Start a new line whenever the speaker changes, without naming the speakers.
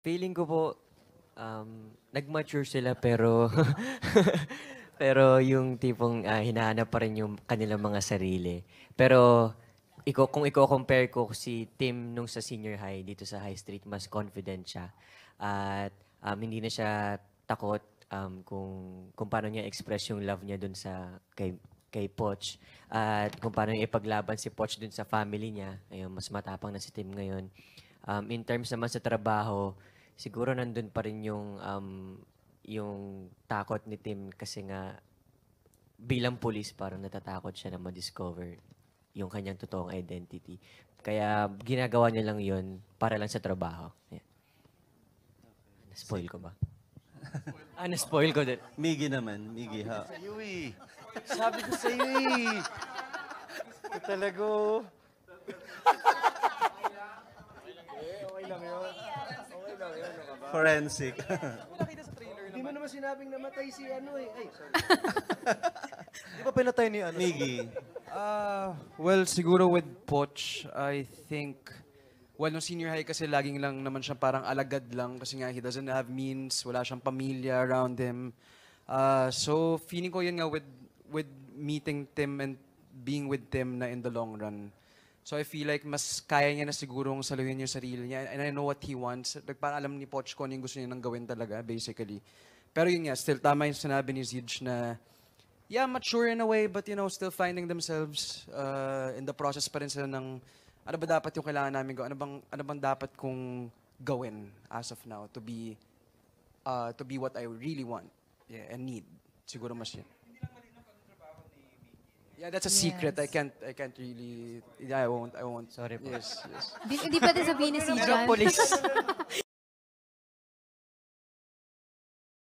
Feeling ko po, nag-mature sila pero pero yung tipong hinahanap pa rin yung kanilang mga sarili. Pero kung i-compare ko si Tim nung sa senior high dito sa high street, mas confident siya. At hindi na siya takot kung paano niya express yung love niya dun sa kay Poch. At kung paano niya ipaglaban si Poch dun sa family niya. Ayun, mas matapang na si Tim ngayon. In terms naman sa trabaho, siguro nandun pa rin yung takot ni Tim kasi nga bilang police parang natatakot siya na ma-discover yung kanyang totoong identity. Kaya ginagawa niya lang yun para lang sa trabaho. Yeah. Na-spoil ko ba? Na-spoil ko din.
Miggy naman. Miggy, ha?
Sa'yo eh. Sabi ko sa'yo eh. Ito talaga. Oh.
Forensic.
Hindi mo naman sinabing namatay si ano eh. Ay, sorry. Di ba pinatay ni ano?
Miggy.
Well, siguro with Poch, I think, well, nung senior high kasi laging lang naman siya parang alagad lang kasi nga he doesn't have means, wala siyang pamilya around him. So, feeling ko yun nga with meeting Tim and being with Tim na in the long run. So I feel like mas kaya niya na sigurong saluhin yung sarili niya and I know what he wants. Like, parang alam ni Poch kung ano yung gusto niya nang gawin talaga, basically. Pero yun nga, still tama yung sinabi ni Zidge na yeah, mature in a way, but you know, still finding themselves in the process pa rin sila ng ano ba dapat yung kailangan namin gawin? Ano bang dapat kong gawin as of now to be what I really want, yeah, and need. Siguro mas yun. Yeah, that's a secret.
Yes.
I can't really. Yeah, I won't.
Sorry po.
Yes, yes.
Hindi pwede sabihin ni si John.
Police.